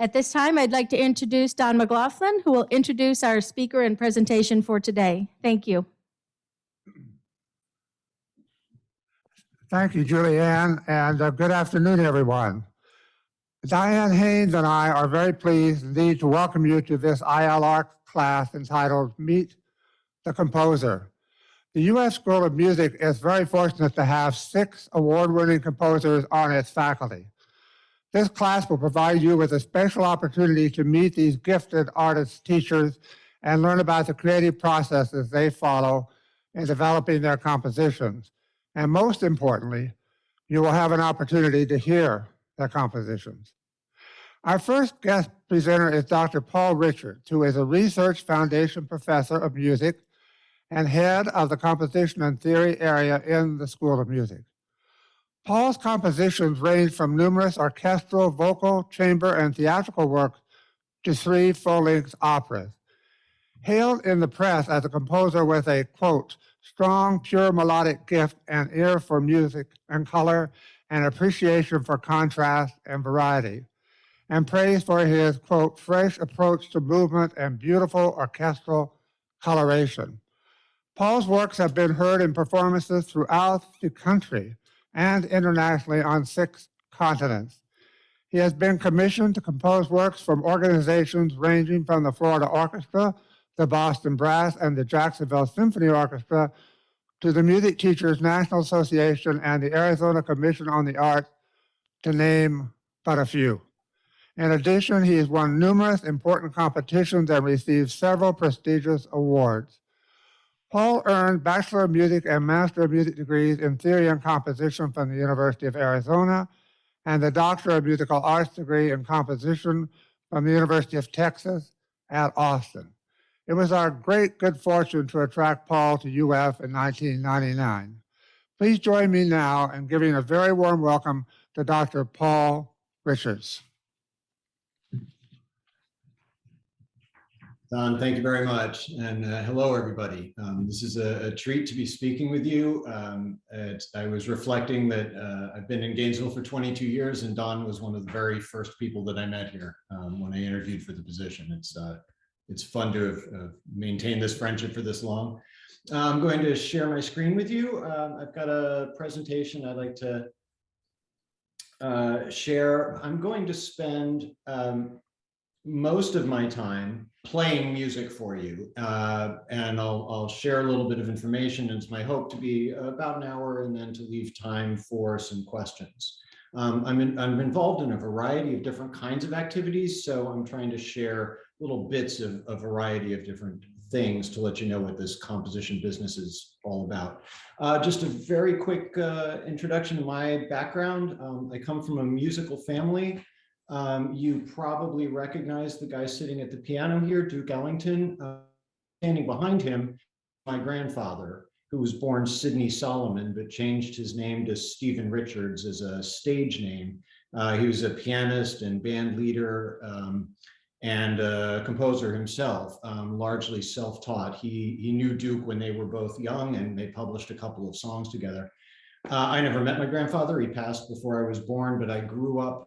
At this time, I'd like to introduce Don McLaughlin, who will introduce our speaker and presentation for today. Thank you. Thank you, Julianne, and good afternoon, everyone. Diane Haynes and I are very pleased indeed to welcome you to this ILR class entitled Meet the Composer. The U.S. School of Music is very fortunate to have 6 award-winning composers on its faculty. This class will provide you with a special opportunity to meet these gifted artists, teachers, and learn about the creative processes they follow in developing their compositions. And most importantly, you will have an opportunity to hear their compositions. Our first guest presenter is Dr. Paul Richards, who is a Research Foundation Professor of Music and head of the Composition and Theory area in the School of Music. Paul's compositions range from numerous orchestral, vocal, chamber, and theatrical works to 3 full-length operas. Hailed in the press as a composer with a, quote, strong, pure melodic gift and ear for music and color and appreciation for contrast and variety, and praised for his, quote, fresh approach to movement and beautiful orchestral coloration. Paul's works have been heard in performances throughout the country and internationally on 6 continents. He has been commissioned to compose works from organizations ranging from the Florida Orchestra, the Boston Brass, and the Jacksonville Symphony Orchestra, to the Music Teachers National Association and the Arizona Commission on the Arts, to name but a few. In addition, he has won numerous important competitions and received several prestigious awards. Paul earned Bachelor of Music and Master of Music degrees in Theory and Composition from the University of Arizona, and the Doctor of Musical Arts degree in Composition from the University of Texas at Austin. It was our great good fortune to attract Paul to UF in 1999. Please join me now in giving a very warm welcome to Dr. Paul Richards. Don, thank you very much. And hello, everybody. This is a treat to be speaking with you. I was reflecting that I've been in Gainesville for 22 years, and Don was one of the very first people that I met here when I interviewed for the position. It's fun to have maintained this friendship for this long. I'm going to share my screen with you. I've got a presentation I'd like to share. I'm going to spend most of my time playing music for you, and I'll share a little bit of information. It's my hope to be about an hour and then to leave time for some questions. I'm involved in a variety of different kinds of activities, so I'm trying to share little bits of a variety of different things to let you know what this composition business is all about. Just a very quick introduction to my background. I come from a musical family. You probably recognize the guy sitting at the piano here, Duke Ellington. Standing behind him, my grandfather, who was born Sidney Solomon, but changed his name to Stephen Richards as a stage name. He was a pianist and band leader and a composer himself, largely self-taught. He knew Duke when they were both young, and they published a couple of songs together. I never met my grandfather. He passed before I was born, but I grew up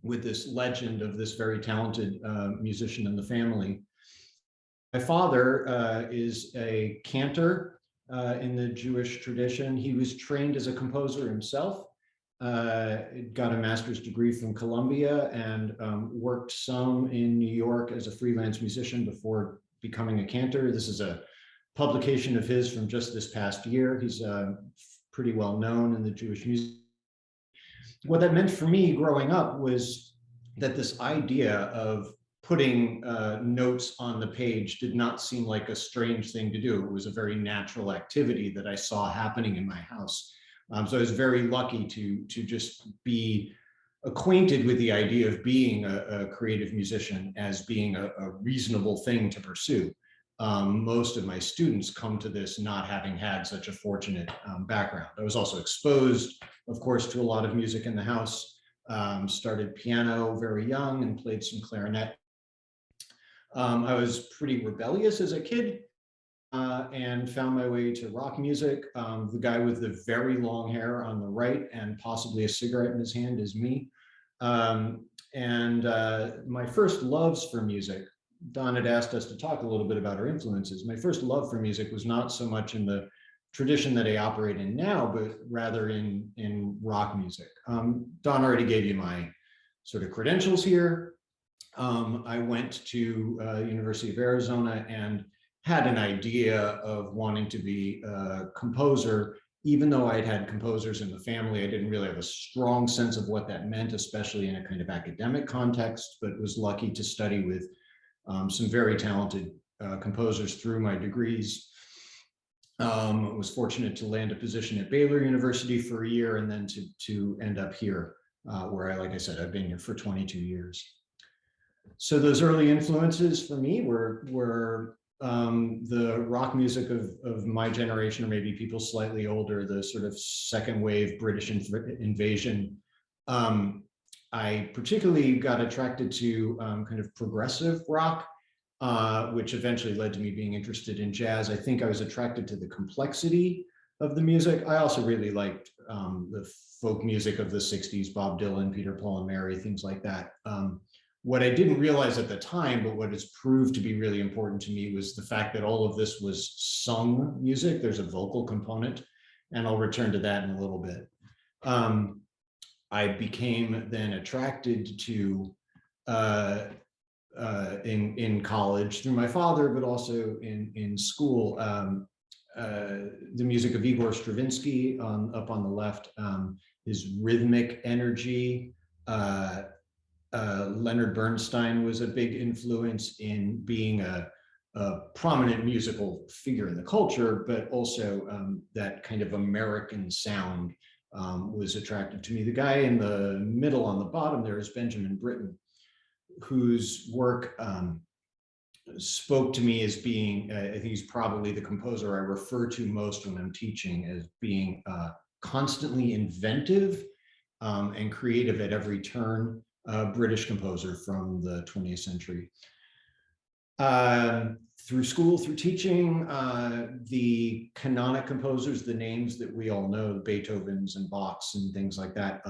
with this legend of this very talented musician in the family. My father is a cantor in the Jewish tradition. He was trained as a composer himself, got a master's degree from Columbia, and worked some in New York as a freelance musician before becoming a cantor. This is a publication of his from just this past year. He's pretty well known in the Jewish music. What that meant for me growing up was that this idea of putting notes on the page did not seem like a strange thing to do. It was a very natural activity that I saw happening in my house. So I was very lucky to just be acquainted with the idea of being a creative musician as being a reasonable thing to pursue. Most of my students come to this not having had such a fortunate background. I was also exposed, of course, to a lot of music in the house. Started piano very young and played some clarinet. I was pretty rebellious as a kid and found my way to rock music. The guy with the very long hair on the right and possibly a cigarette in his hand is me. And my first loves for music, Don had asked us to talk a little bit about our influences. My first love for music was not so much in the tradition that I operate in now, but rather in rock music. Don already gave you my sort of credentials here. I went to University of Arizona and had an idea of wanting to be a composer. Even though I'd had composers in the family, I didn't really have a strong sense of what that meant, especially in a kind of academic context, but was lucky to study with some very talented composers through my degrees. Was fortunate to land a position at Baylor University for a year and then to end up here, where like I said, I've been here for 22 years. So those early influences for me were the rock music of my generation, or maybe people slightly older, the sort of second wave British invasion. I particularly got attracted to kind of progressive rock, which eventually led to me being interested in jazz. I think I was attracted to the complexity of the music. I also really liked the folk music of the 60s, Bob Dylan, Peter, Paul and Mary, things like that. What I didn't realize at the time, but what has proved to be really important to me, was the fact that all of this was sung music. There's a vocal component, and I'll return to that in a little bit. I became then attracted to, in college through my father, but also in school, the music of Igor Stravinsky up on the left, his rhythmic energy. Leonard Bernstein was a big influence in being a prominent musical figure in the culture, but also that kind of American sound was attractive to me. The guy in the middle on the bottom there is Benjamin Britten, whose work spoke to me as being, I think he's probably the composer I refer to most when I'm teaching, as being constantly inventive and creative at every turn. British composer from the 20th century. Through school, through teaching, the canonic composers, the names that we all know, the Beethovens and Bachs and things like that,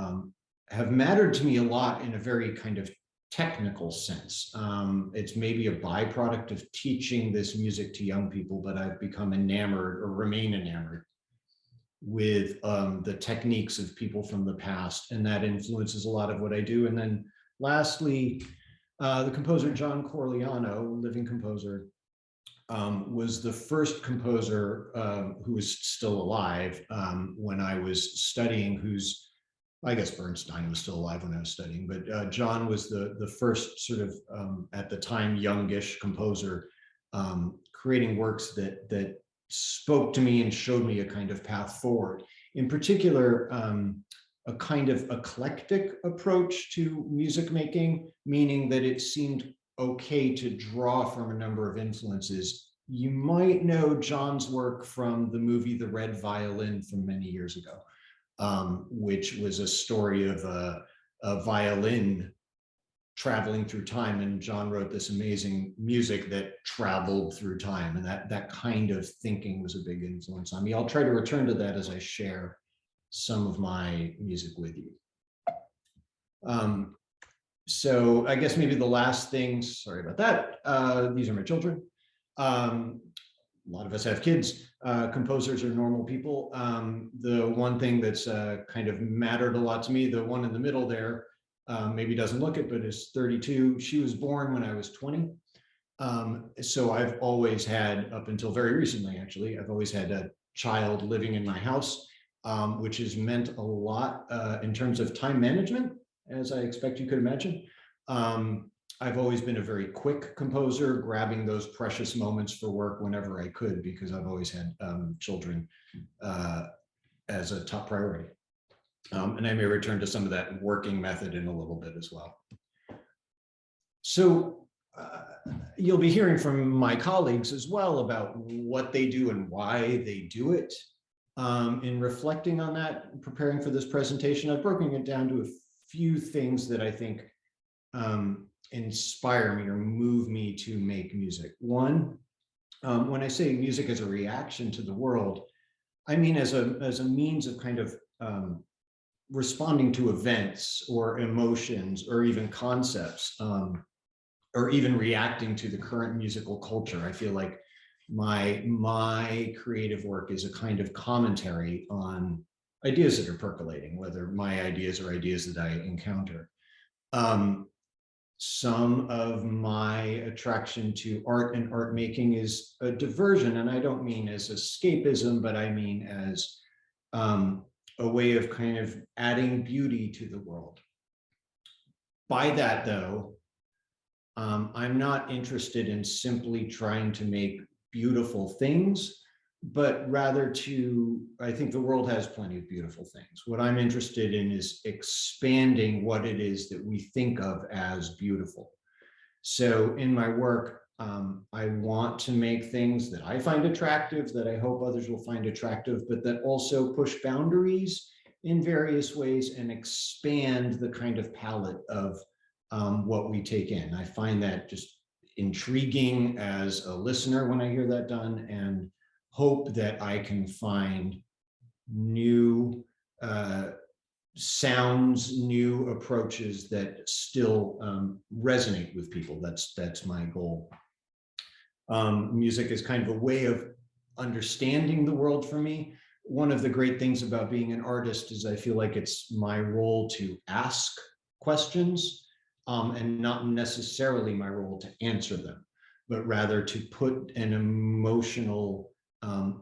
have mattered to me a lot in a very kind of technical sense. It's maybe a byproduct of teaching this music to young people, but I've become enamored, or remain enamored, with the techniques of people from the past, and that influences a lot of what I do. And then lastly, the composer John Corigliano, living composer, was the first composer who was still alive when I was studying, I guess Bernstein was still alive when I was studying, but John was the first sort of, at the time, youngish composer, creating works that spoke to me and showed me a kind of path forward. In particular, a kind of eclectic approach to music making, meaning that it seemed okay to draw from a number of influences. You might know John's work from the movie The Red Violin from many years ago, which was a story of a violin traveling through time, and John wrote this amazing music that traveled through time, and that kind of thinking was a big influence on me. I'll try to return to that as I share some of my music with you. So I guess maybe the last thing, sorry about that, these are my children. A lot of us have kids. Composers are normal people. The one thing that's kind of mattered a lot to me, the one in the middle there, maybe doesn't look it, but is 32. She was born when I was 20. So I've always had, up until very recently, actually, I've always had a child living in my house, which has meant a lot in terms of time management, as I expect you could imagine. I've always been a very quick composer, grabbing those precious moments for work whenever I could, because I've always had children as a top priority. And I may return to some of that working method in a little bit as well. So you'll be hearing from my colleagues as well about what they do and why they do it. In reflecting on that, preparing for this presentation, I've broken it down to a few things that I think inspire me or move me to make music. One, when I say music as a reaction to the world, I mean as a means of kind of responding to events or emotions or even concepts, or even reacting to the current musical culture. I feel like my creative work is a kind of commentary on ideas that are percolating, whether my ideas or ideas that I encounter. Some of my attraction to art and art making is a diversion, and I don't mean as escapism, but I mean as a way of kind of adding beauty to the world. By that, though, I'm not interested in simply trying to make beautiful things, but rather I think the world has plenty of beautiful things. What I'm interested in is expanding what it is that we think of as beautiful. So in my work, I want to make things that I find attractive, that I hope others will find attractive, but that also push boundaries in various ways and expand the kind of palette of what we take in. I find that just intriguing as a listener when I hear that done, and hope that I can find new sounds, new approaches that still resonate with people. That's my goal. Music is kind of a way of understanding the world for me. One of the great things about being an artist is I feel like it's my role to ask questions, and not necessarily my role to answer them, but rather to put an emotional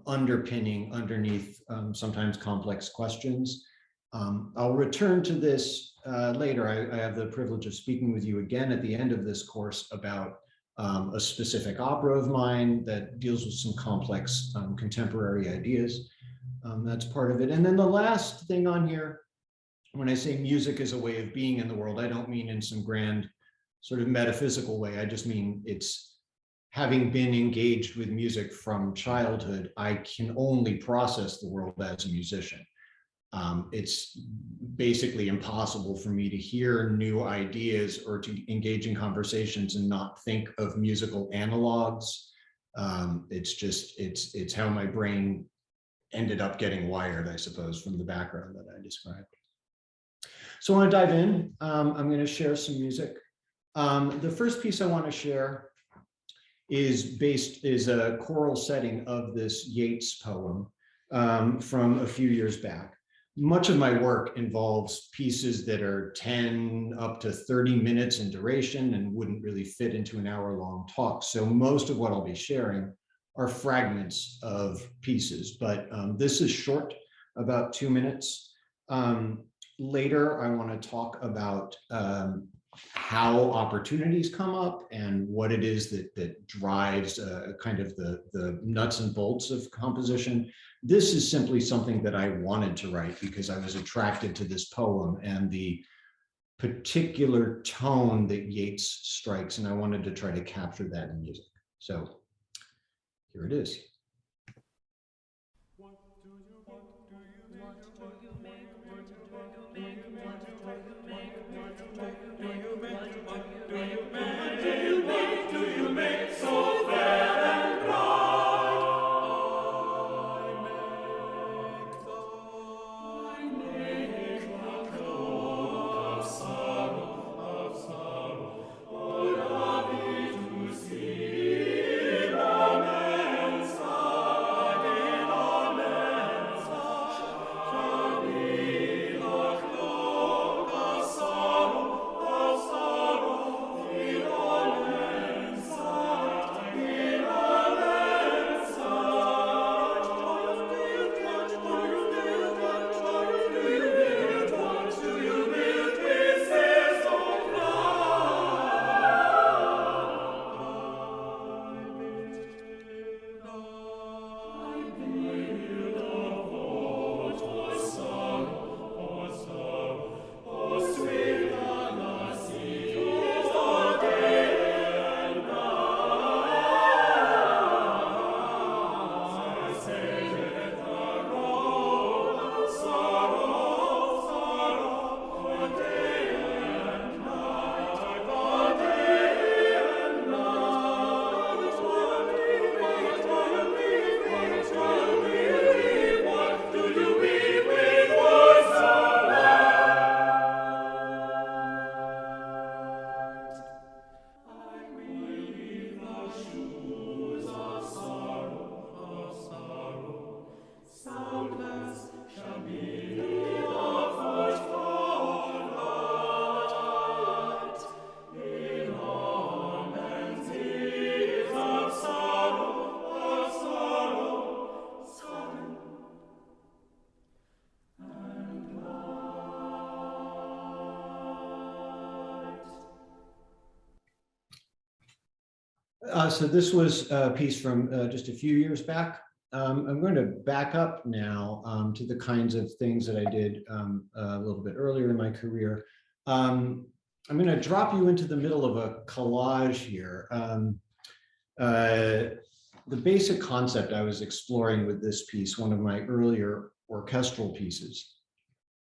underpinning underneath sometimes complex questions. I'll return to this later. I have the privilege of speaking with you again at the end of this course about a specific opera of mine that deals with some complex contemporary ideas. That's part of it. And then the last thing on here, when I say music is a way of being in the world, I don't mean in some grand sort of metaphysical way. I just mean it's having been engaged with music from childhood, I can only process the world as a musician. It's basically impossible for me to hear new ideas or to engage in conversations and not think of musical analogs. It's how my brain ended up getting wired, I suppose, from the background that I described. So I want to dive in. I'm going to share some music. The first piece I want to share is a choral setting of this Yeats poem from a few years back. Much of my work involves pieces that are 10 up to 30 minutes in duration and wouldn't really fit into an hour-long talk. So most of what I'll be sharing are fragments of pieces, but this is short, about 2 minutes. Later, I want to talk about how opportunities come up and what it is that drives kind of the nuts and bolts of composition. This is simply something that I wanted to write because I was attracted to this poem and the particular tone that Yeats strikes, and I wanted to try to capture that in music. So here it is. So this was a piece from just a few years back. I'm going to back up now to the kinds of things that I did a little bit earlier in my career. I'm going to drop you into the middle of a collage here. The basic concept I was exploring with this piece, one of my earlier orchestral pieces,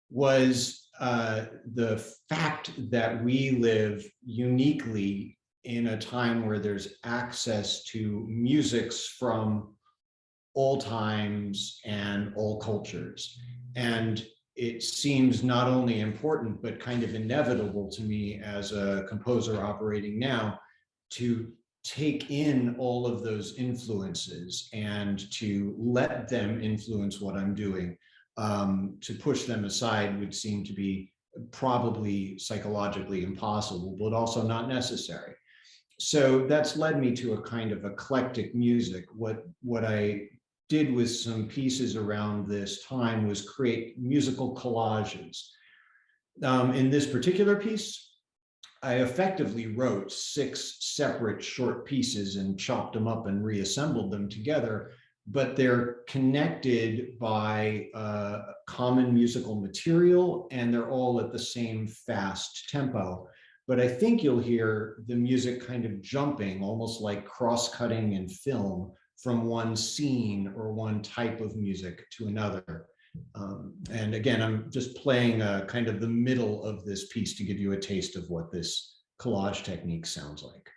was the fact that we live uniquely in a time where there's access to musics from all times and all cultures. And it seems not only important, but kind of inevitable to me as a composer operating now to take in all of those influences and to let them influence what I'm doing. To push them aside would seem to be probably psychologically impossible, but also not necessary. So that's led me to a kind of eclectic music. What I did with some pieces around this time was create musical collages. In this particular piece, I effectively wrote 6 separate short pieces and chopped them up and reassembled them together, but they're connected by common musical material, and they're all at the same fast tempo. But I think you'll hear the music kind of jumping, almost like cross-cutting in film, from one scene or one type of music to another. And again, I'm just playing kind of the middle of this piece to give you a taste of what this collage technique sounds like.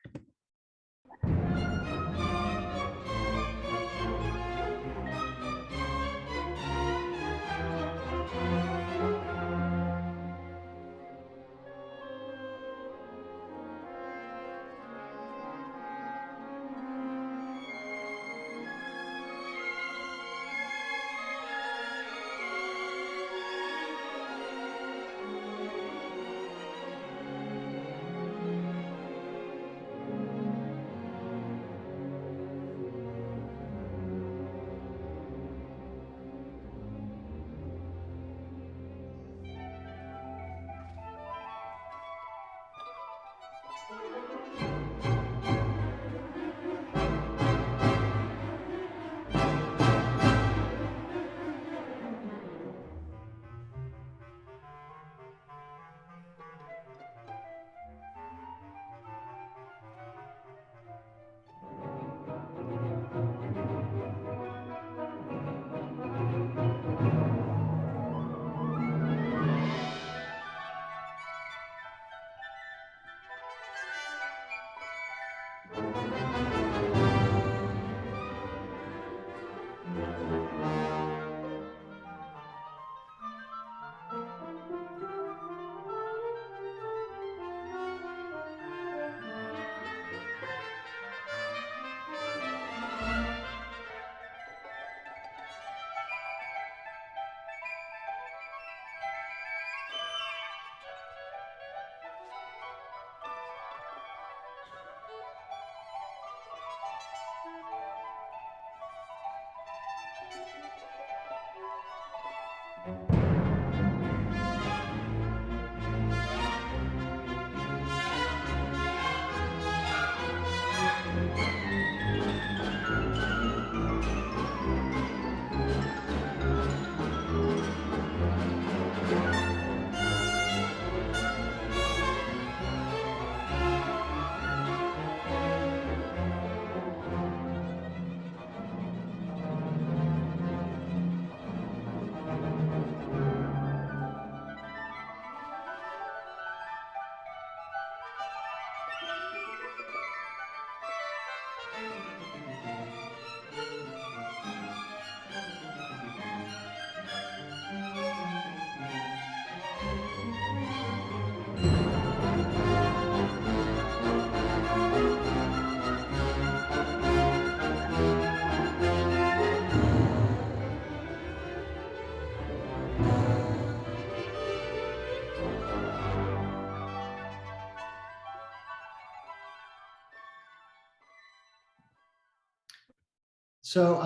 So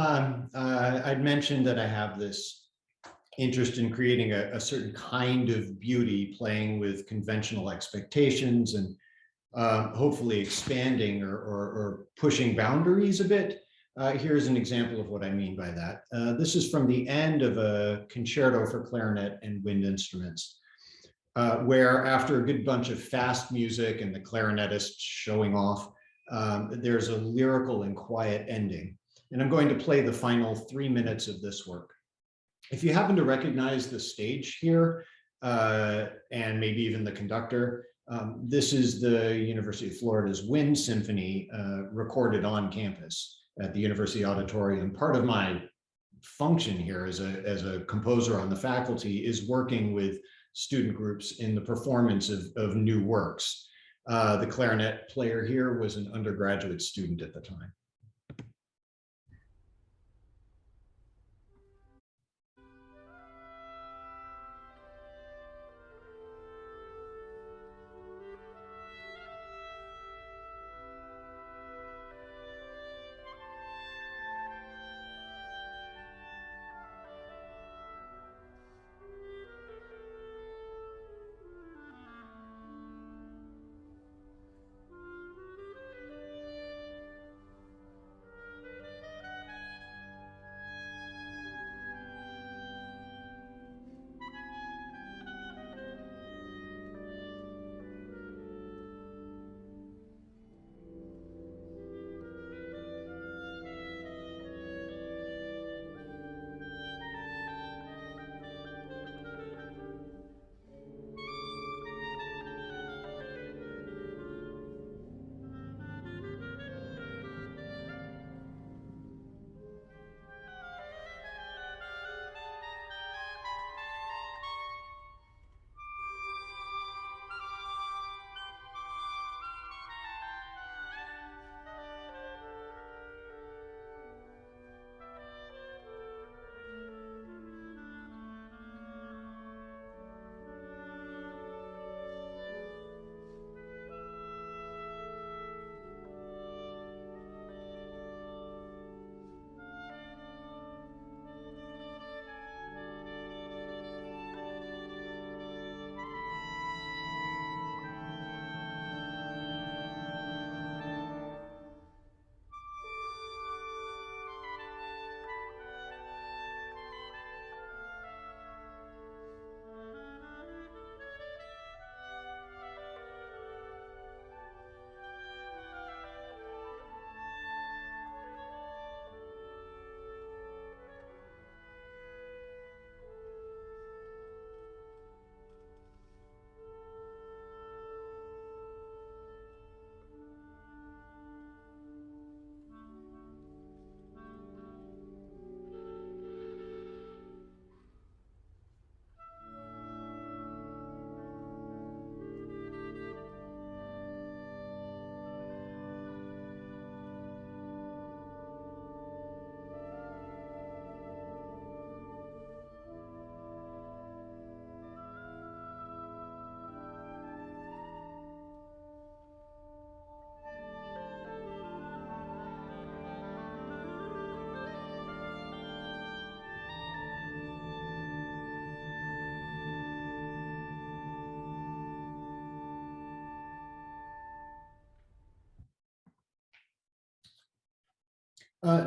I'd mentioned that I have this interest in creating a certain kind of beauty, playing with conventional expectations and hopefully expanding or pushing boundaries a bit. Here's an example of what I mean by that. This is from the end of a concerto for clarinet and wind instruments, where after a good bunch of fast music and the clarinetist showing off, there's a lyrical and quiet ending. And I'm going to play the final 3 minutes of this work. If you happen to recognize the stage here, and maybe even the conductor, this is the University of Florida's Wind Symphony, recorded on campus at the University Auditorium. Part of my function here as a composer on the faculty is working with student groups in the performance of new works. The clarinet player here was an undergraduate student at the time.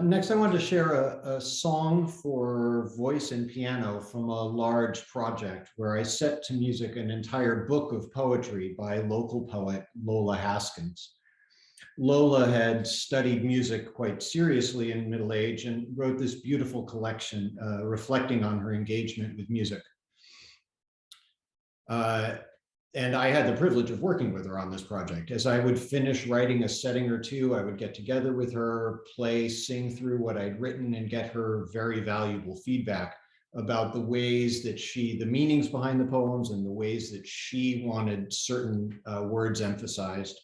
Next, I wanted to share a song for voice and piano from a large project where I set to music an entire book of poetry by local poet Lola Haskins. Lola had studied music quite seriously in middle age and wrote this beautiful collection reflecting on her engagement with music. And I had the privilege of working with her on this project. As I would finish writing a setting or two, I would get together with her, play, sing through what I'd written, and get her very valuable feedback about the ways that the meanings behind the poems and the ways that she wanted certain words emphasized.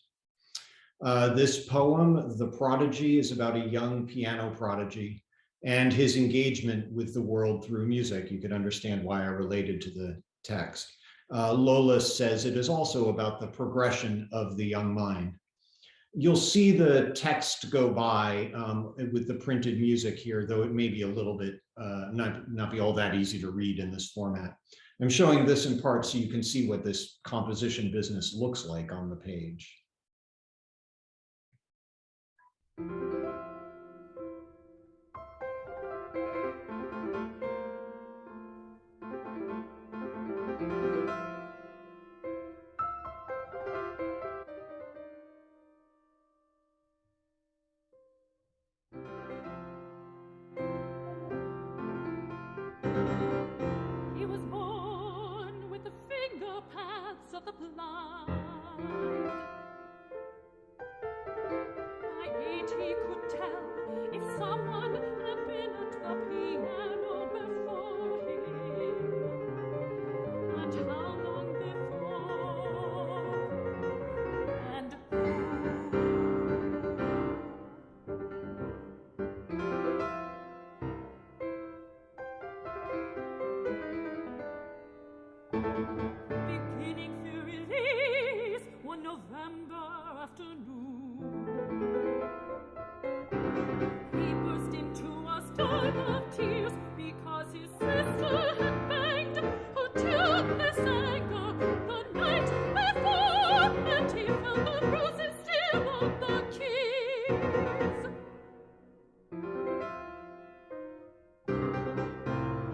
This poem, The Prodigy, is about a young piano prodigy and his engagement with the world through music. You could understand why I related to the text. Lola says it is also about the progression of the young mind. You'll see the text go by with the printed music here, though it may be a little bit, not be all that easy to read in this format. I'm showing this in part so you can see what this composition business looks like on the page. He was born with the finger pads of the blind. By 8 he could tell if someone had been at the piano before him, and how long before, and beginning to release one November afternoon, he burst into a storm of tears because his sister had banged her tuneless anger the night before, and he felt the bruises still on the keys.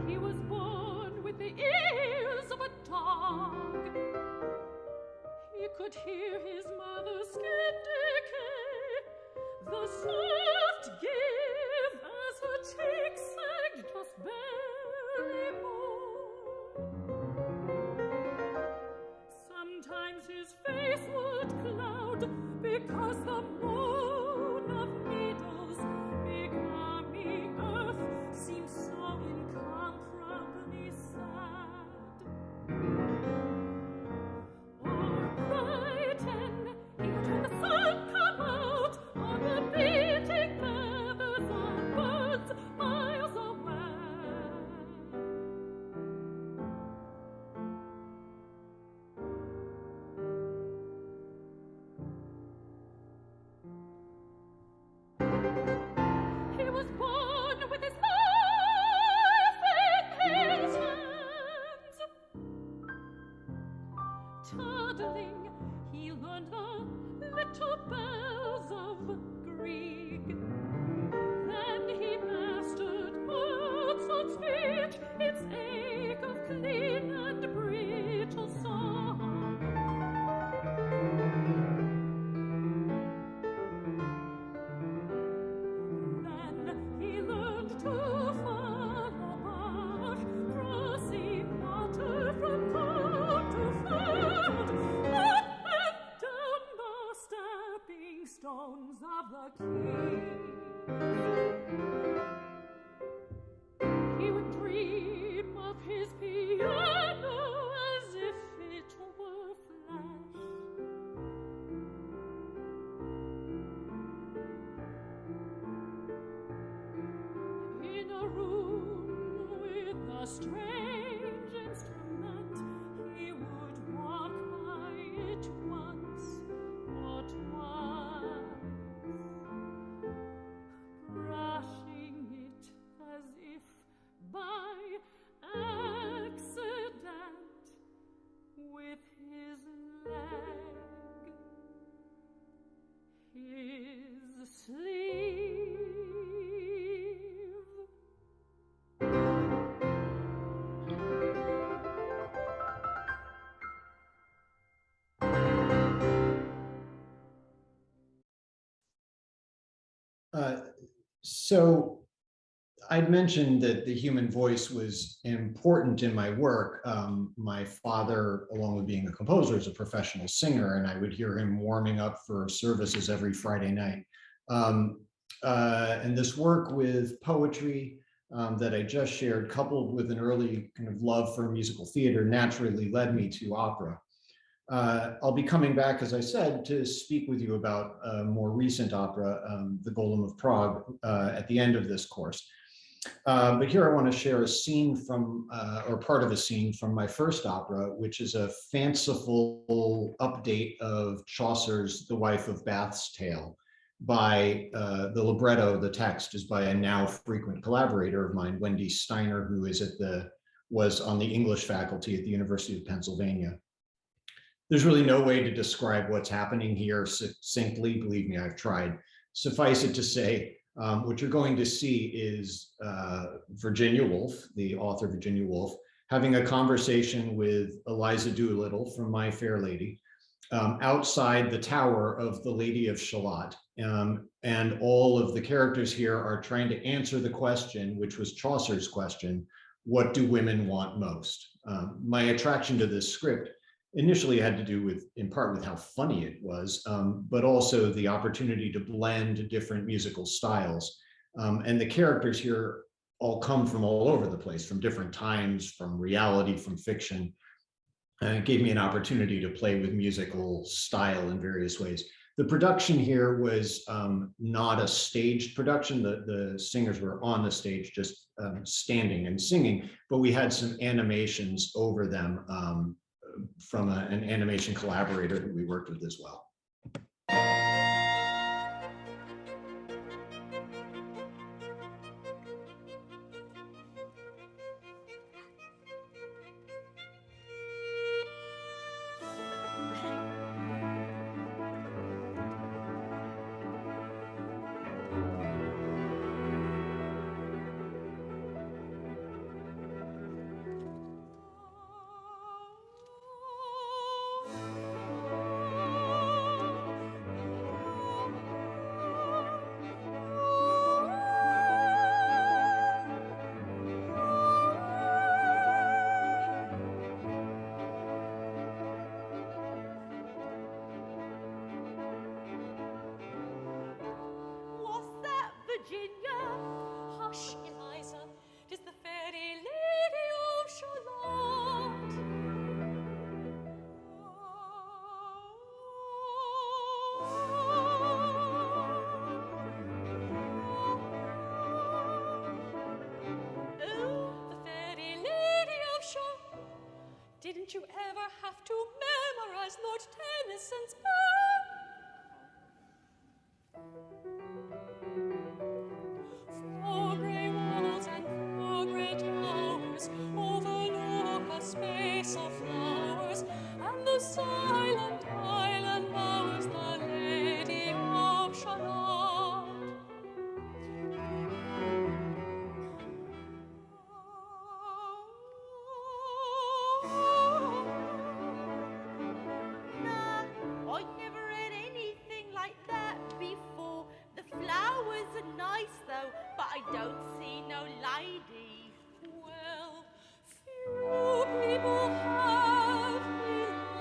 He was born with the ears of a dog. He could hear his mother's skin decay, the soft give as her cheeks sagged just barely more. Sometimes his face would cloud because the moan of needles becoming earth seemed so incomparably sad. Or brighten, he would hear the sun come out on the beating feathers of birds miles away. He was born with his life in his hands. Toddling, he learned the little bells of Grieg. Then he mastered Mozart's speech, its ache of clean and brittle song. Then he learned to follow Bach, crossing water from cloud to cloud, up and down the stepping stones of the keys. He would dream of his piano as if it were flesh. In a room with a strange instrument, he would walk by it once or twice, brushing it as if by accident with his leg, his sleeve. So I'd mentioned that the human voice was important in my work. My father, along with being a composer, is a professional singer, and I would hear him warming up for services every Friday night. And this work with poetry that I just shared, coupled with an early kind of love for musical theater, naturally led me to opera. I'll be coming back, as I said, to speak with you about a more recent opera, The Golem of Prague, at the end of this course. But here I want to share a scene from, or part of a scene from my first opera, which is a fanciful update of Chaucer's The Wife of Bath's Tale. By the libretto, the text is by a now frequent collaborator of mine, Wendy Steiner, who is was on the English faculty at the University of Pennsylvania. There's really no way to describe what's happening here succinctly. Believe me, I've tried. Suffice it to say, what you're going to see is Virginia Woolf, the author Virginia Woolf, having a conversation with Eliza Doolittle from My Fair Lady outside the tower of the Lady of Shalott. And all of the characters here are trying to answer the question, which was Chaucer's question, what do women want most? My attraction to this script initially had to do with, in part, with how funny it was, but also the opportunity to blend different musical styles. And the characters here all come from all over the place, from different times, from reality, from fiction. And it gave me an opportunity to play with musical style in various ways. The production here was not a staged production. The singers were on the stage just standing and singing, but we had some animations over them from an animation collaborator who we worked with as well. Virginia, hush, Eliza, 'tis the fairy lady of Shalott. Oh, the fairy lady of Shalott. Didn't you ever have to memorize Lord Tennyson's poem? Four grey walls and four grey towers overlook a space of flowers, and the silent island bowers the Lady of Shalott. Nah, I never read anything like that before. The flowers are nice though, but I don't see no lady. Well, few people have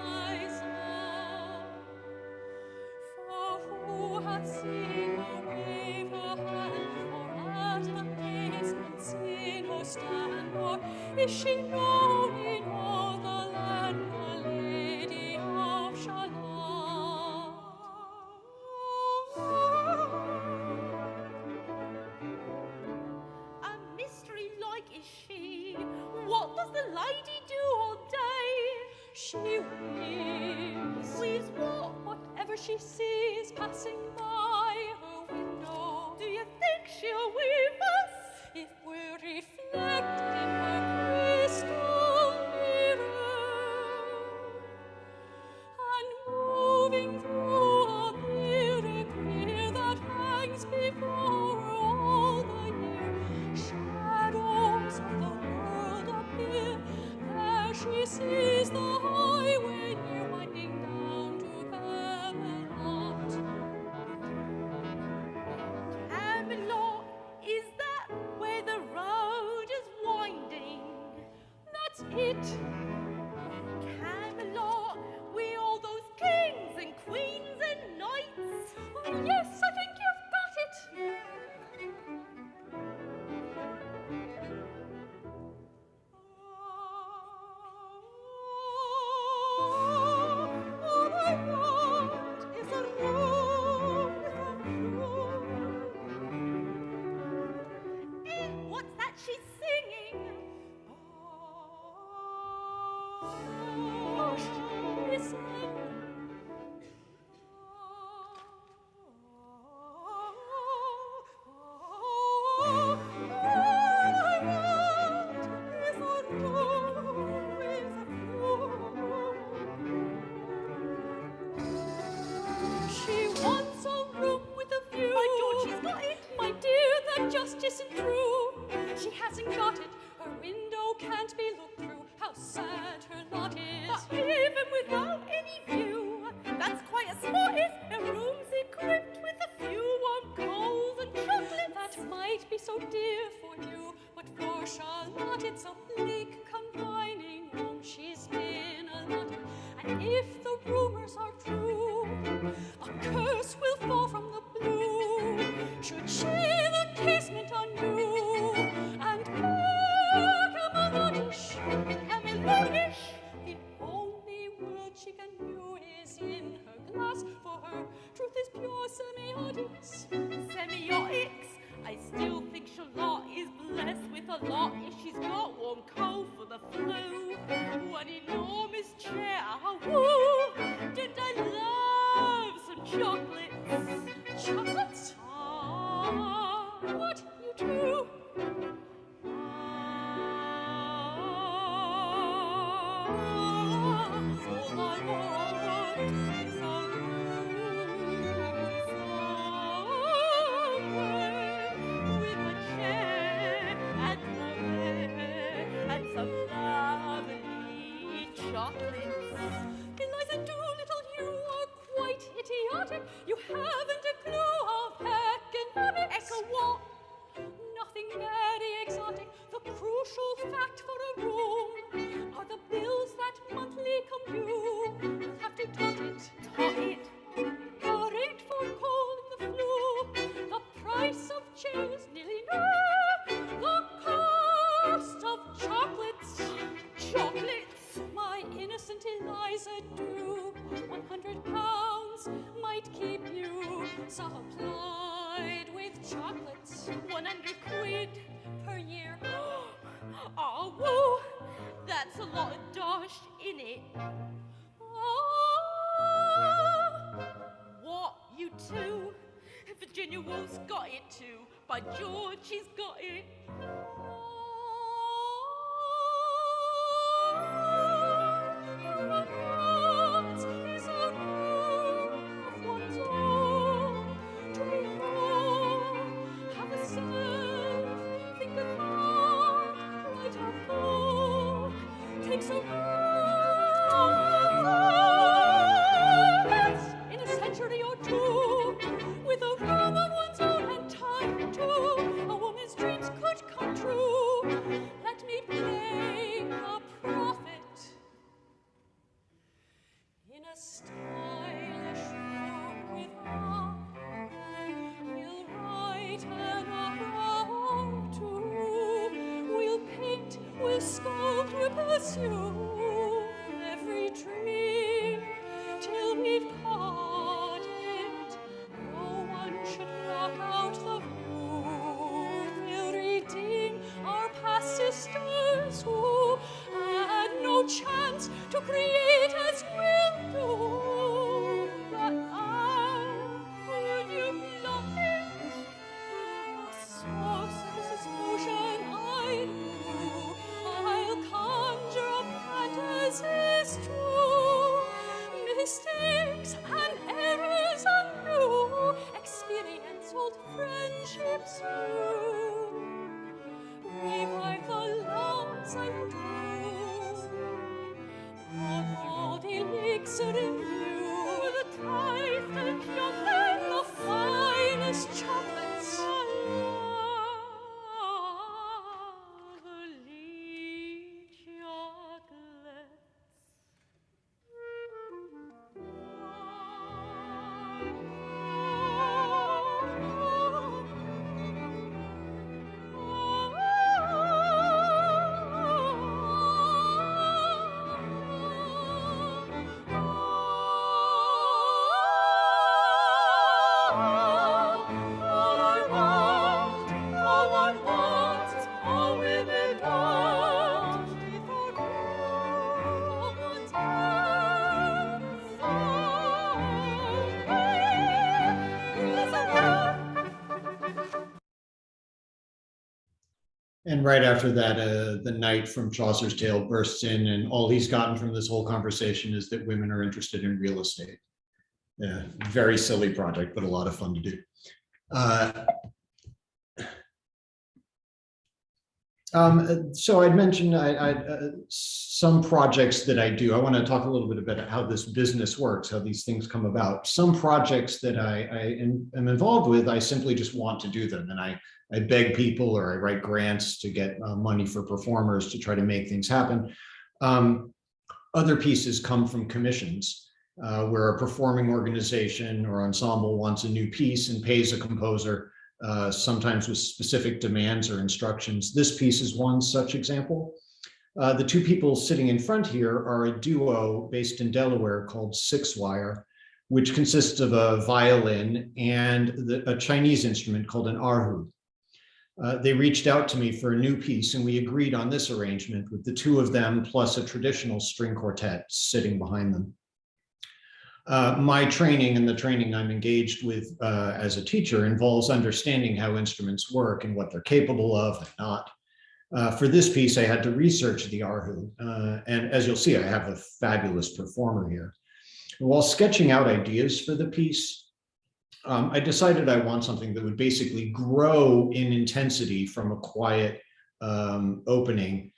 Eliza, for who hath seen her wave her hand, or at the casement seen her stand, or is she known in all the land, the Lady of Shalott? A mystery like is she. What does the lady do all day? She weaves. Weaves what? Whatever she sees passing by her window. Do you think she'll weave us? If we're reflected in her crystal mirror, and moving through a mirror clear that hangs before her all the year, shadows of the world appear. There she sees the highway near, winding down to Camelot. Camelot, is that where the road is winding? That's it. Camelot, with all those kings and queens and knights. Oh, yes, I think you've got it. All I want is a room with a view. What's that she's singing? can't be looked through, how sad her lot is. But even without any view, that's quite a spot if a room's equipped with a few warm coals and chocolate. That might be so dear for you, but for Charlotte it's a bleak, confining room she's been allotted. And if the rumors are true, a curse will fall from the blue, should she the casement anew, and Camelodish, the only word she can view is in her glass, for her truth is pure semiotics. Semiotics? I still think Charlotte is blessed with a lot if she's got warm cold for the flu. One enormous chair, woo! Did I love some chocolates? Chocolates? Ah, what you do? All I want is a room with a chair and some lovely chocolates. Eliza Doolittle, you are quite idiotic. You haven't a clue of economics. Echo what? Nothing very exotic. The crucial fact for a room are the bills that monthly come due. You'll have to tot it. Tot it. The rate for coal in the flue. The price of chairs nearly new. The cost of chocolates. Chocolates. My innocent Eliza do. £100 might keep you supplied with chocolates. 100 quid per year. Oh, woo! That's a lot of dosh in it. Oh, what you two? Virginia Woolf's got it too. By George, she's got it. Takes a romance in a century or two, with a room of one's own and time too. A woman's dreams could come true. Let me play a prophet in a stylish room with art. We'll write an opera or two. We'll paint, we'll sculpt, we'll pursue every dream till we've caught it. No one should block out the view. We'll redeem our past sisters who had no chance to create as we'll do. But would you block it? A source of this explosion I knew. I'll conjure up fantasies true, mistakes and errors unknown, experience old friendships new, revive the loves undue, an old elixir in view, the taste and chocolate, the finest chocolates. And right after that, the knight from Chaucer's Tale bursts in, and all he's gotten from this whole conversation is that women are interested in real estate. Yeah, very silly project, but a lot of fun to do. So I'd mentioned some projects that I do. I want to talk a little bit about how this business works, how these things come about. Some projects that I am involved with, I simply just want to do them. And I beg people or I write grants to get money for performers to try to make things happen. Other pieces come from commissions, where a performing organization or ensemble wants a new piece and pays a composer, sometimes with specific demands or instructions. This piece is one such example. The two people sitting in front here are a duo based in Delaware called Six Wire, which consists of a violin and a Chinese instrument called an erhu. They reached out to me for a new piece, and we agreed on this arrangement with the two of them plus a traditional string quartet sitting behind them. My training and the training I'm engaged with as a teacher involves understanding how instruments work and what they're capable of and not. For this piece, I had to research the erhu, and as you'll see, I have a fabulous performer here. While sketching out ideas for the piece, I decided I want something that would basically grow in intensity from a quiet opening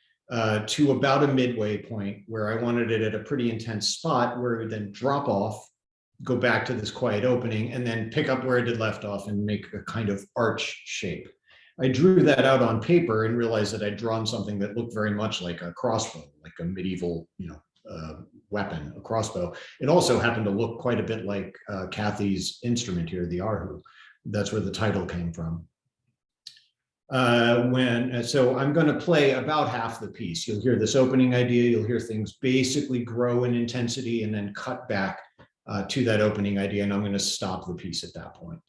to about a midway point where I wanted it at a pretty intense spot where it would then drop off, go back to this quiet opening, and then pick up where it had left off and make a kind of arch shape. I drew that out on paper and realized that I'd drawn something that looked very much like a crossbow, like a medieval, weapon, a crossbow. It also happened to look quite a bit like Kathy's instrument here, the erhu. That's where the title came from. So I'm going to play about half the piece. You'll hear this opening idea. You'll hear things basically grow in intensity and then cut back to that opening idea. And I'm going to stop the piece at that point.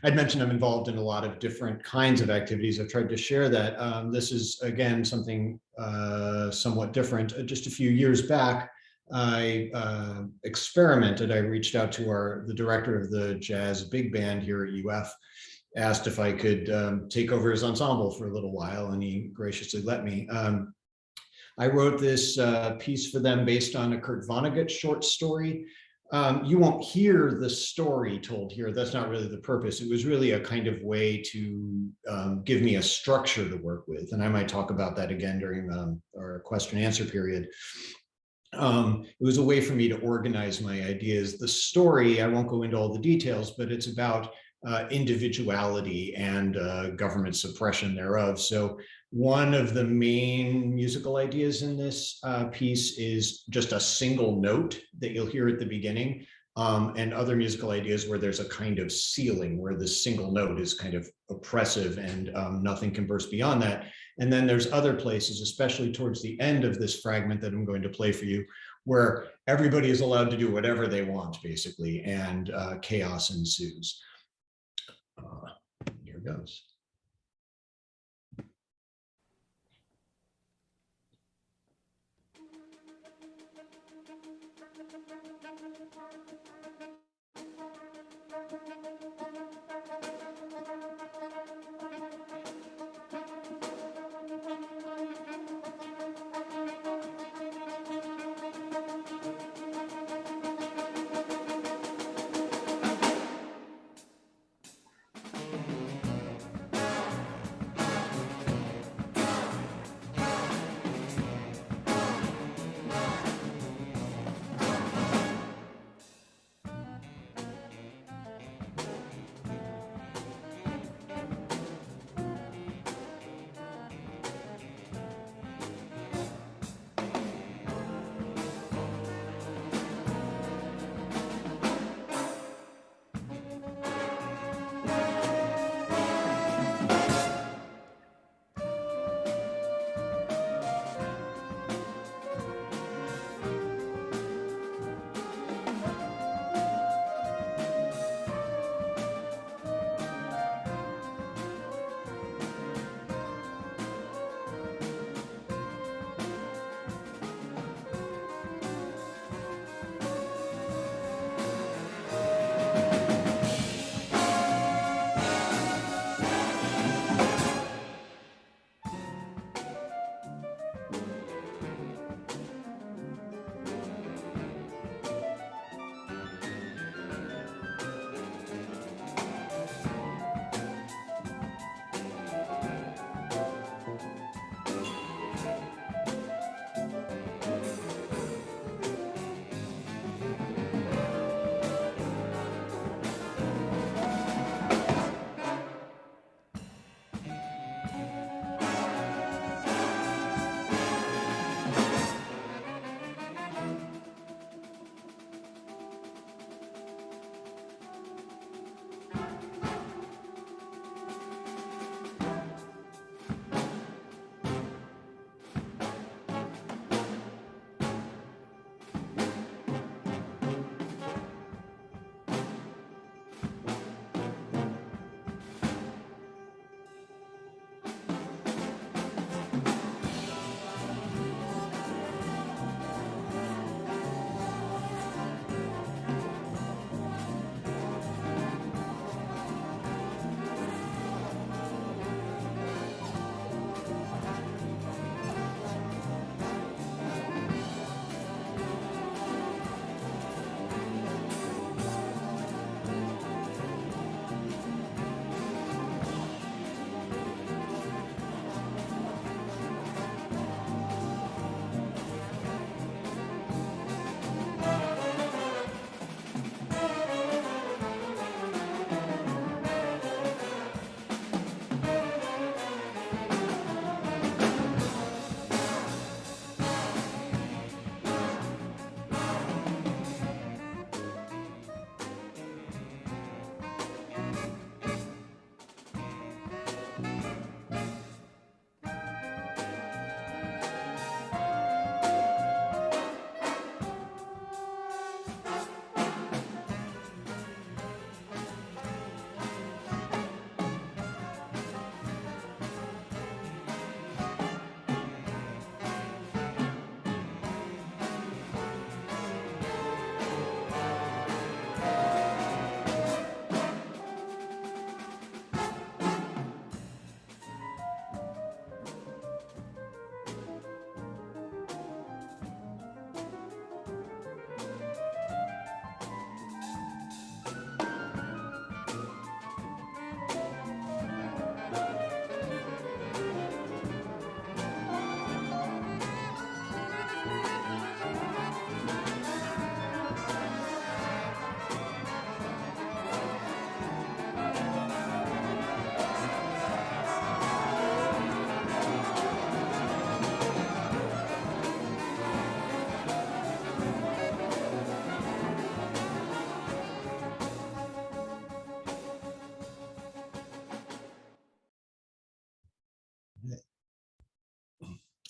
I'd mentioned I'm involved in a lot of different kinds of activities. I've tried to share that. This is, again, something somewhat different. Just a few years back, I experimented. I reached out to the director of the jazz big band here at UF, asked if I could take over his ensemble for a little while, and he graciously let me. I wrote this piece for them based on a Kurt Vonnegut short story. You won't hear the story told here. That's not really the purpose. It was really a kind of way to give me a structure to work with. And I might talk about that again during our question and answer period. It was a way for me to organize my ideas. The story, I won't go into all the details, but it's about individuality and government suppression thereof. So one of the main musical ideas in this piece is just a single note that you'll hear at the beginning, and other musical ideas where there's a kind of ceiling where the single note is kind of oppressive and nothing can burst beyond that. And then there's other places, especially towards the end of this fragment that I'm going to play for you, where everybody is allowed to do whatever they want, basically, and chaos ensues. Here goes.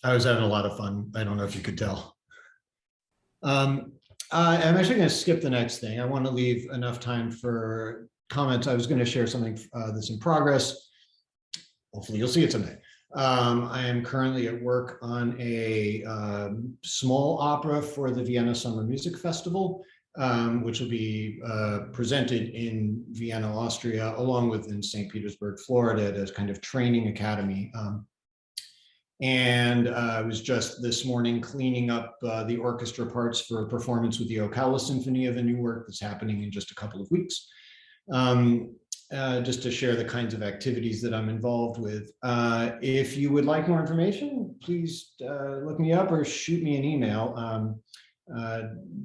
I was having a lot of fun. I don't know if you could tell. I'm actually going to skip the next thing. I want to leave enough time for comments. I was going to share something that's in progress. Hopefully you'll see it someday. I am currently at work on a small opera for the Vienna Summer Music Festival, which will be presented in Vienna, Austria, along with in St. Petersburg, Florida, as kind of training academy. And I was just this morning cleaning up the orchestra parts for a performance with the Ocala Symphony of a new work that's happening in just a couple of weeks. Just to share the kinds of activities that I'm involved with. If you would like more information, please look me up or shoot me an email.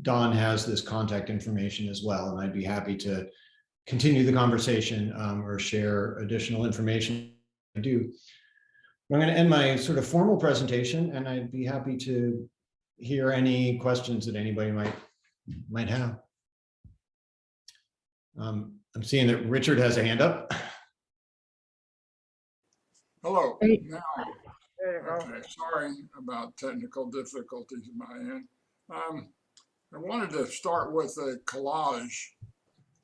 Don has this contact information as well, and I'd be happy to continue the conversation or share additional information I do. I'm going to end my sort of formal presentation, and I'd be happy to hear any questions that anybody might have. I'm seeing that Richard has a hand up. Hello. Great. Now, okay, sorry about technical difficulties at my end. I wanted to start with a collage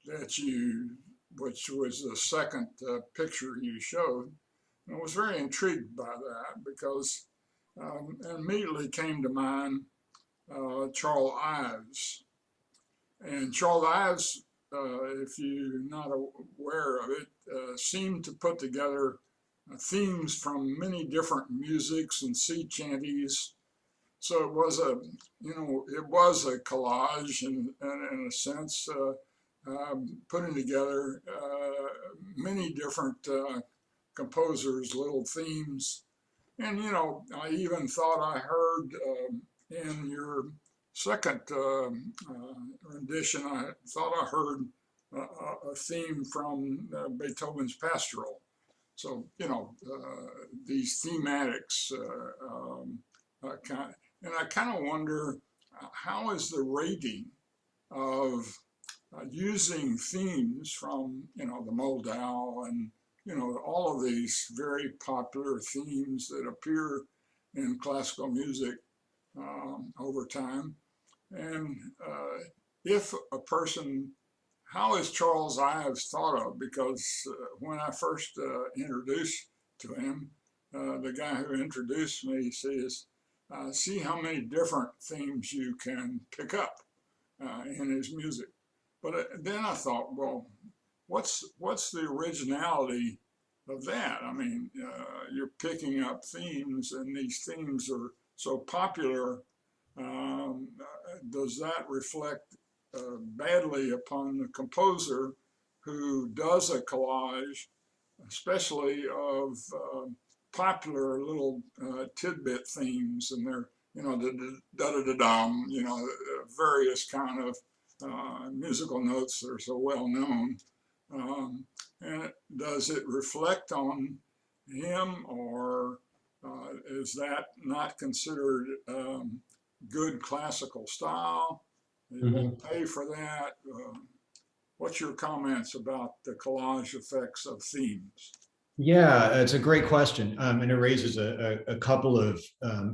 which was the second picture you showed. And I was very intrigued by that because it immediately came to mind Charles Ives. And Charles Ives, if you're not aware of it, seemed to put together themes from many different musics and sea chanties. So it was a collage in a sense, putting together many different composers' little themes. And, I even thought I heard in your second rendition, I thought I heard a theme from Beethoven's Pastoral. So, these thematics, and I kind of wonder, how is the rating of using themes from, the Moldau and, all of these very popular themes that appear in classical music over time. And if a person, how is Charles Ives thought of? Because when I first introduced to him, the guy who introduced me says, see how many different themes you can pick up in his music. But then I thought, well, what's the originality of that? I mean, you're picking up themes, and these themes are so popular. Does that reflect badly upon the composer who does a collage, especially of popular little tidbit themes, and they're, the da-da-da-dum, various kind of musical notes that are so well known. And does it reflect on him, or is that not considered good classical style? You won't pay for that. What's your comments about the collage effects of themes? Yeah, it's a great question, and it raises a couple of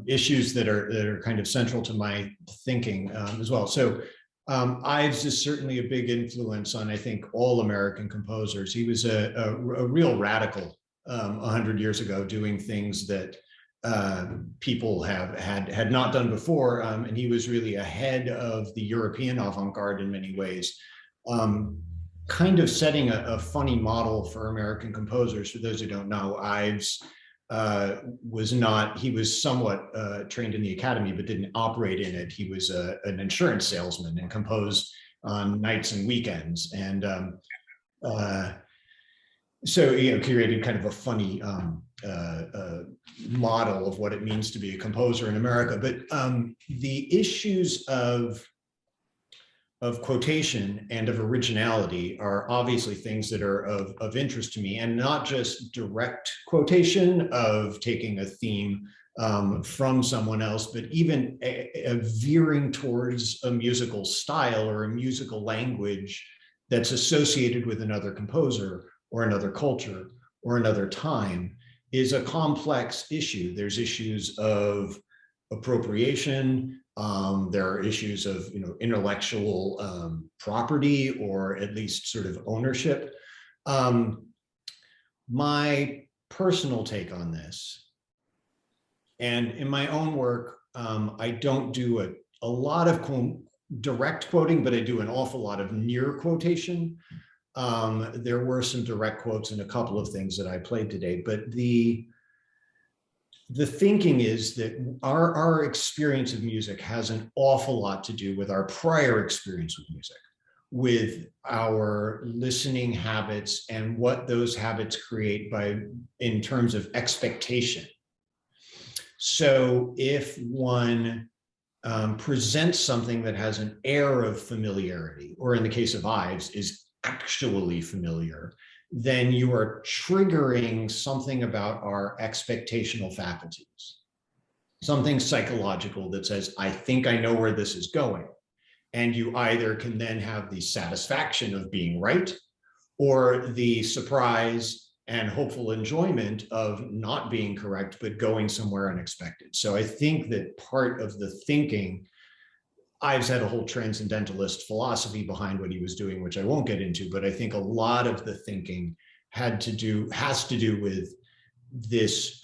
issues that are kind of central to my thinking as well. So Ives is certainly a big influence on, I think, all American composers. He was a real radical 100 years ago, doing things that people had not done before, and he was really ahead of the European avant-garde in many ways. Kind of setting a funny model for American composers. For those who don't know, Ives he was somewhat trained in the academy, but didn't operate in it. He was an insurance salesman and composed on nights and weekends. And so, created kind of a funny model of what it means to be a composer in America. But the issues of quotation and of originality are obviously things that are of interest to me, and not just direct quotation of taking a theme from someone else, but even a veering towards a musical style or a musical language that's associated with another composer or another culture or another time. is a complex issue. There's issues of appropriation. There are issues of intellectual property, or at least sort of ownership. My personal take on this, and in my own work, I don't do a lot of direct quoting, but I do an awful lot of near quotation. There were some direct quotes in a couple of things that I played today, but the thinking is that our experience of music has an awful lot to do with our prior experience with music, with our listening habits and what those habits create in terms of expectation. So if one presents something that has an air of familiarity, or in the case of Ives, is actually familiar, then you are triggering something about our expectational faculties, something psychological that says, I think I know where this is going. And you either can then have the satisfaction of being right, or the surprise and hopeful enjoyment of not being correct, but going somewhere unexpected. So I think that part of the thinking, Ives had a whole transcendentalist philosophy behind what he was doing, which I won't get into, but I think a lot of the thinking has to do with this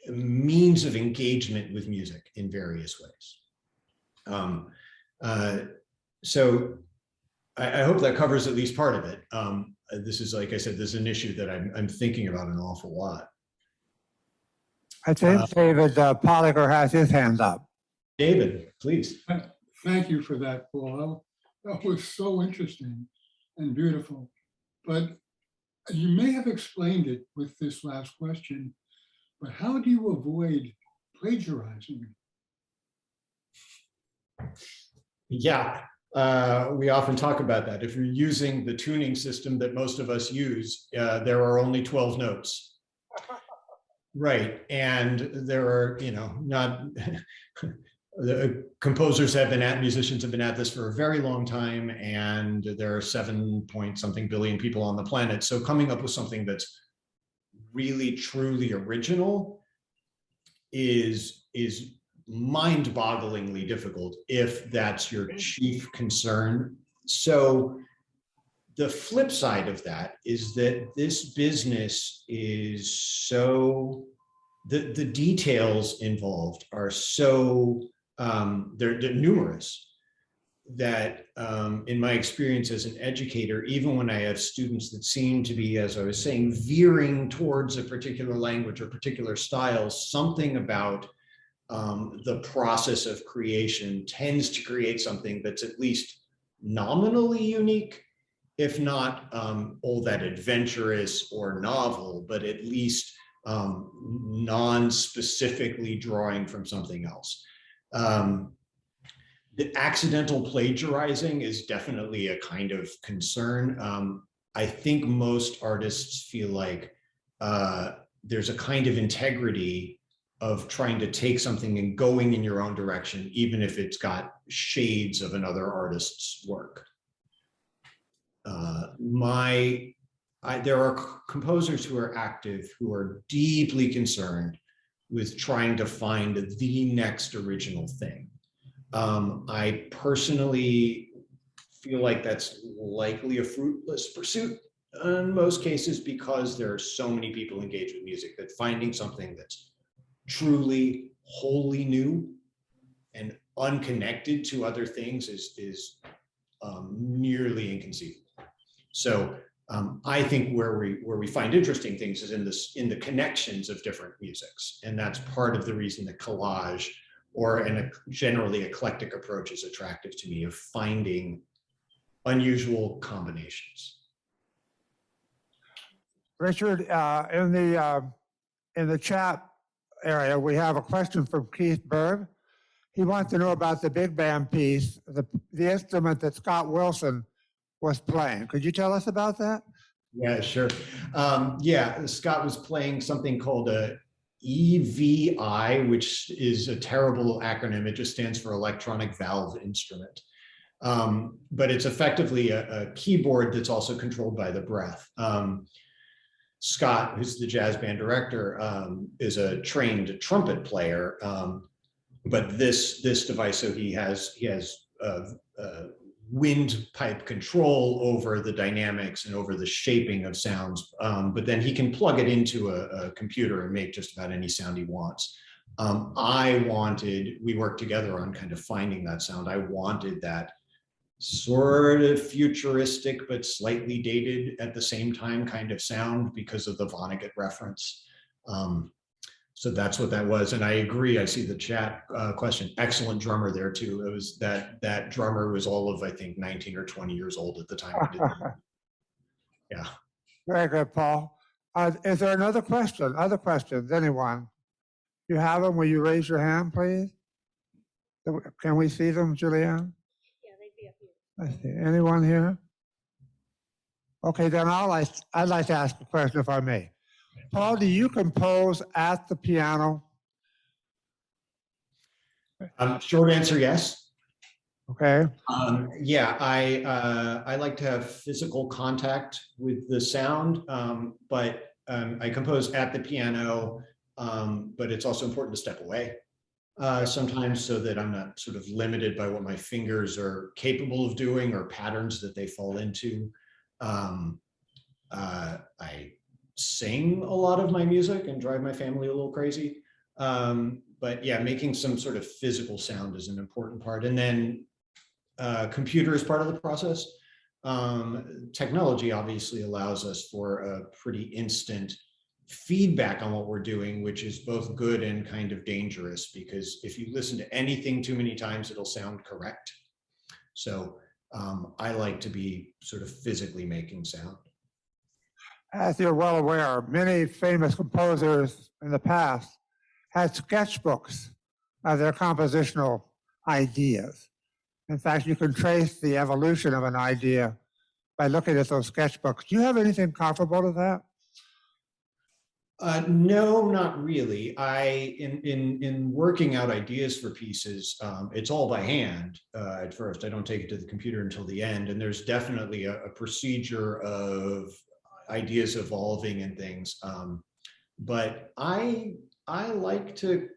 means of engagement with music in various ways. So I hope that covers at least part of it. This is, like I said, this is an issue that I'm thinking about an awful lot. I think David Polliger has his hand up. David, please. Thank you for that, Paul. That was so interesting and beautiful. But you may have explained it with this last question, but how do you avoid plagiarizing? Yeah, we often talk about that. If you're using the tuning system that most of us use, there are only 12 notes. Right, and there are, not, the composers have been at, musicians have been at this for a very long time, and there are 7-point-something billion people on the planet. So coming up with something that's really, truly original is mind-bogglingly difficult if that's your chief concern. So the flip side of that is that this business is so, the details involved are so, they're numerous, that in my experience as an educator, even when I have students that seem to be, as I was saying, veering towards a particular language or particular style, something about the process of creation tends to create something that's at least nominally unique, if not all that adventurous or novel, but at least non-specifically drawing from something else. The accidental plagiarizing is definitely a kind of concern. I think most artists feel like there's a kind of integrity of trying to take something and going in your own direction, even if it's got shades of another artist's work. There are composers who are active who are deeply concerned with trying to find the next original thing. I personally feel like that's likely a fruitless pursuit in most cases, because there are so many people engaged with music that finding something that's truly wholly new and unconnected to other things is nearly inconceivable. So I think where we find interesting things is in the connections of different musics, and that's part of the reason that collage or a generally eclectic approach is attractive to me, of finding unusual combinations. Richard, in the chat area, we have a question from Keith Berg. He wants to know about the big band piece, the instrument that Scott Wilson was playing. Could you tell us about that? Yeah, sure. Yeah, Scott was playing something called a EVI, which is a terrible acronym. It just stands for electronic valve instrument. But it's effectively a keyboard that's also controlled by the breath. Scott, who's the jazz band director, is a trained trumpet player. But this device, so he has windpipe control over the dynamics and over the shaping of sounds. But then he can plug it into a computer and make just about any sound he wants. We worked together on kind of finding that sound. I wanted that sort of futuristic, but slightly dated at the same time kind of sound because of the Vonnegut reference. So that's what that was. And I agree. I see the chat question. Excellent drummer there too. It was that drummer was all of, I think, 19 or 20 years old at the time I did that. Yeah. Very good, Paul. Is there another question? Other questions? Anyone? You have them? Will you raise your hand, please? Can we see them, Julianne? Yeah, they'd be up here. Let's see. Anyone here? Okay, then I'd like to ask a question if I may. Paul, do you compose at the piano? Short answer, yes. Okay. Yeah, I like to have physical contact with the sound, but I compose at the piano, but it's also important to step away sometimes so that I'm not sort of limited by what my fingers are capable of doing or patterns that they fall into. I sing a lot of my music and drive my family a little crazy. But yeah, making some sort of physical sound is an important part. And then computer is part of the process. Technology obviously allows us for a pretty instant feedback on what we're doing, which is both good and kind of dangerous, because if you listen to anything too many times, it'll sound correct. So I like to be sort of physically making sound. As you're well aware, many famous composers in the past had sketchbooks of their compositional ideas. In fact, you can trace the evolution of an idea by looking at those sketchbooks. Do you have anything comparable to that? No, not really. In working out ideas for pieces, it's all by hand at first. I don't take it to the computer until the end. And there's definitely a procedure of ideas evolving and things. But I like to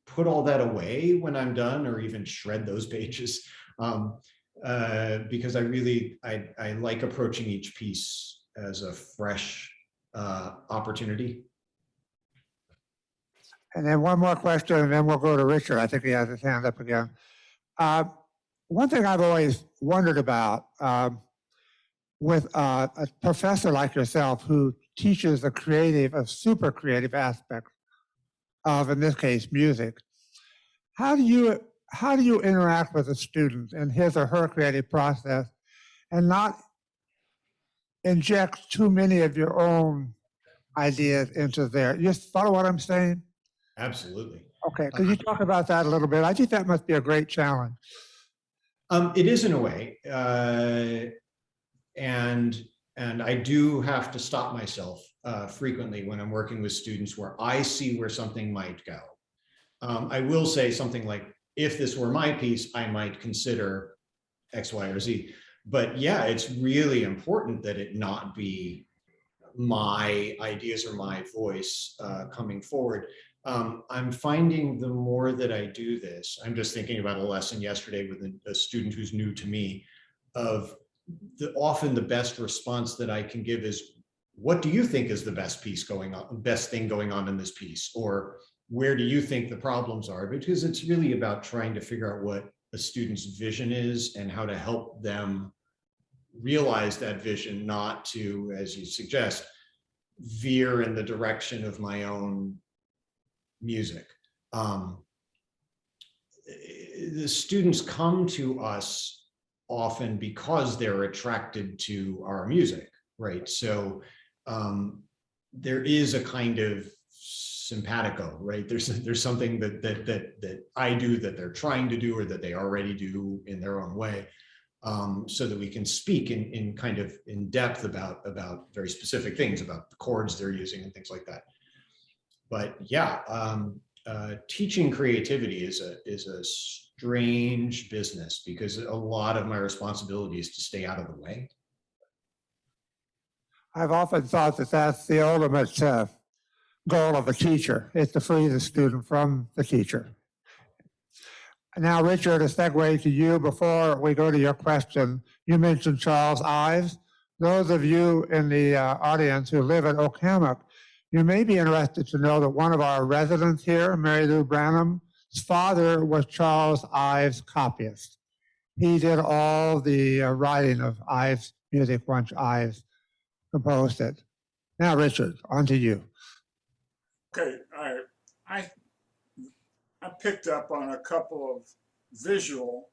put all that away when I'm done, or even shred those pages, because I like approaching each piece as a fresh opportunity. And then one more question, and then we'll go to Richard. I think he has his hand up again. One thing I've always wondered about with a professor like yourself who teaches a super creative aspect of, in this case, music, how do you interact with a student in his or her creative process and not inject too many of your own ideas into there? You follow what I'm saying? Absolutely. Okay, could you talk about that a little bit? I think that must be a great challenge. It is in a way, and I do have to stop myself frequently when I'm working with students where I see where something might go. I will say something like, if this were my piece, I might consider X, Y, or Z. But yeah, it's really important that it not be my ideas or my voice coming forward. I'm finding the more that I do this, I'm just thinking about a lesson yesterday with a student who's new to me, of often the best response that I can give is, what do you think is the best thing going on in this piece? Or where do you think the problems are? Because it's really about trying to figure out what a student's vision is and how to help them realize that vision, not to, as you suggest, veer in the direction of my own music. The students come to us often because they're attracted to our music, right? So there is a kind of simpatico, right? There's something that I do that they're trying to do, or that they already do in their own way, so that we can speak in kind of in depth about very specific things, about the chords they're using and things like that. But yeah, teaching creativity is a strange business, because a lot of my responsibility is to stay out of the way. I've often thought that that's the ultimate goal of a teacher, is to free the student from the teacher. Now, Richard, a segue to you. Before we go to your question, you mentioned Charles Ives. Those of you in the audience who live at Oakhammock, you may be interested to know that one of our residents here, Mary Lou Branham's father was Charles Ives' copyist. He did all the writing of Ives' music once Ives composed it. Now, Richard, on to you. Okay, I picked up on a couple of visual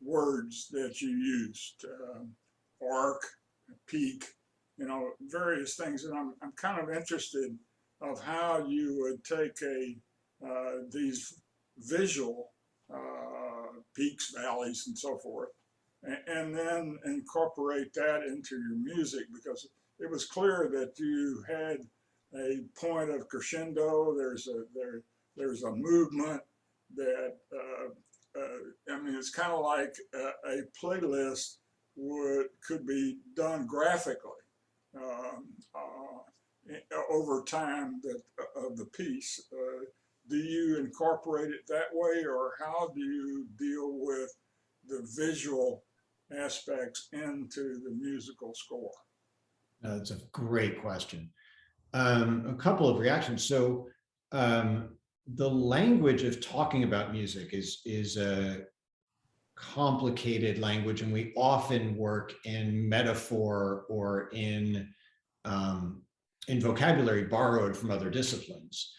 words that you used, arc, peak, you know, various things, and I'm kind of interested of how you would take these visual peaks, valleys, and so forth, and then incorporate that into your music, because it was clear that you had a point of crescendo. There's a movement that I mean, it's kind of like a playlist could be done graphically over time of the piece. Do you incorporate it that way, or how do you deal with the visual aspects into the musical score? That's a great question. A couple of reactions. So the language of talking about music is a complicated language, and we often work in metaphor or in vocabulary borrowed from other disciplines.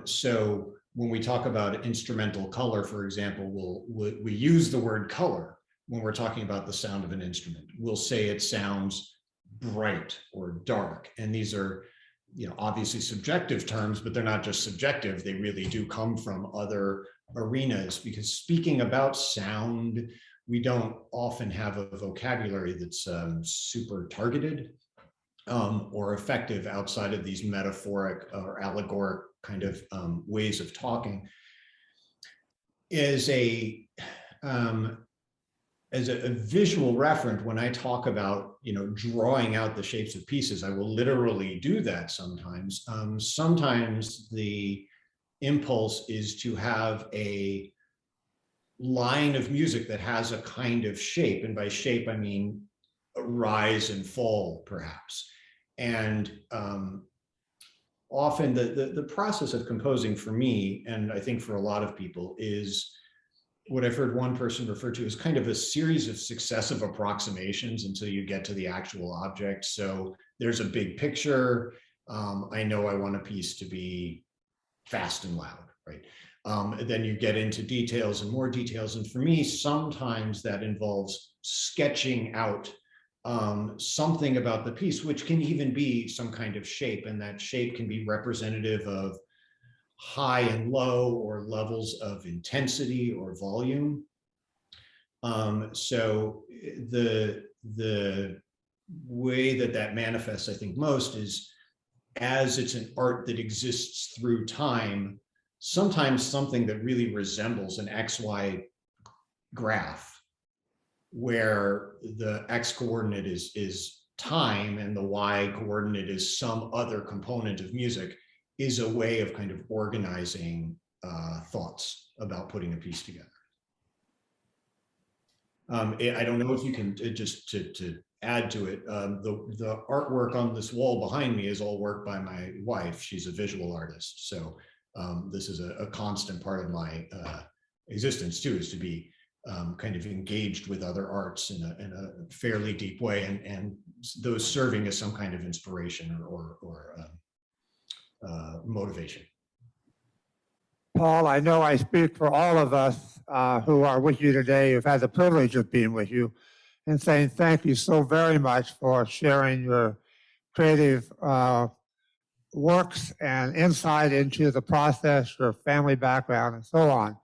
So when we talk about instrumental color, for example, we use the word color when we're talking about the sound of an instrument. We'll say it sounds bright or dark, and these are, you know, obviously subjective terms, but they're not just subjective. They really do come from other arenas, because speaking about sound, we don't often have a vocabulary that's super targeted or effective outside of these metaphoric or allegoric kind of ways of talking. As a visual referent, when I talk about, you know, drawing out the shapes of pieces, I will literally do that sometimes. Sometimes the impulse is to have a line of music that has a kind of shape, and by shape I mean a rise and fall, perhaps. And often the process of composing for me, and I think for a lot of people, is what I've heard one person refer to as kind of a series of successive approximations until you get to the actual object. So there's a big picture. I know I want a piece to be fast and loud, right? Then you get into details and more details. And for me, sometimes that involves sketching out something about the piece, which can even be some kind of shape. And that shape can be representative of high and low, or levels of intensity or volume. So the way that manifests, I think, most is as it's an art that exists through time, sometimes something that really resembles an XY graph, where the X coordinate is time and the Y coordinate is some other component of music, is a way of kind of organizing thoughts about putting a piece together. I don't know if you can just to add to it, the artwork on this wall behind me is all work by my wife. She's a visual artist. So this is a constant part of my existence too, is to be kind of engaged with other arts in a fairly deep way, and those serving as some kind of inspiration or motivation. Paul, I know I speak for all of us who are with you today, who've had the privilege of being with you, and saying thank you so very much for sharing your creative works and insight into the process, your family background, and so on.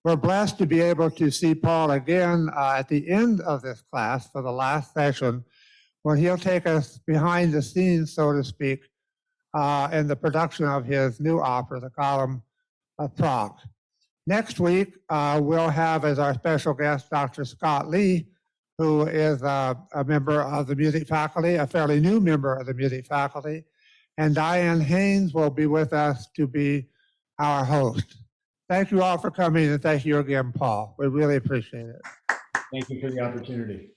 We're blessed to be able to see Paul again at the end of this class for the last session, when he'll take us behind the scenes, so to speak, in the production of his new opera, The Golem of Prague. Next week, we'll have as our special guest Dr. Scott Lee, who is a member of the music faculty, a fairly new member of the music faculty. And Diane Haynes will be with us to be our host. Thank you all for coming, and thank you again, Paul. We really appreciate it. Thank you for the opportunity.